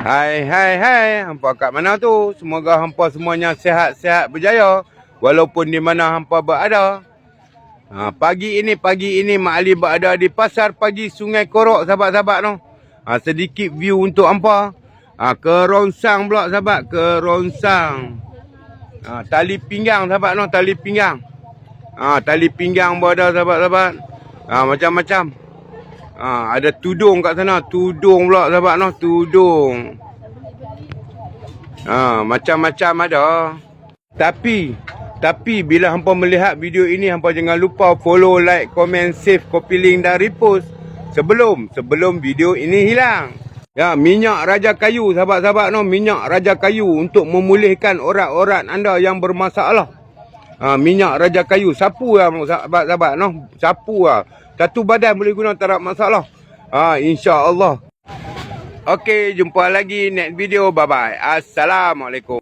Hai. Hampa kat mana tu? Semoga hampa semuanya sihat-sihat berjaya. Walaupun di mana hampa berada. Pagi ini Mak Ali berada di Pasar Pagi Sungai Korok, sahabat-sahabat tu. Sedikit view untuk hampa. Kerongsang pula, sahabat. Kerongsang. Tali pinggang, sahabat tu. Tali pinggang. Tali pinggang berada, sahabat-sahabat. Macam-macam. Ada tudung kat sana. Tudung pula, sahabat tu. Tudung. Macam-macam ada. Tapi bila hampa melihat video ini, hampa jangan lupa follow, like, komen, save, copy link dan repost sebelum video ini hilang. Minyak raja kayu, sahabat-sahabat no, minyak raja kayu untuk memulihkan urat-urat anda yang bermasalah. Minyak raja kayu, sapu lah sahabat-sahabat no, sapu lah. Satu badan boleh guna, tak ada masalah. InsyaAllah. Okey, jumpa lagi next video. Bye-bye. Assalamualaikum.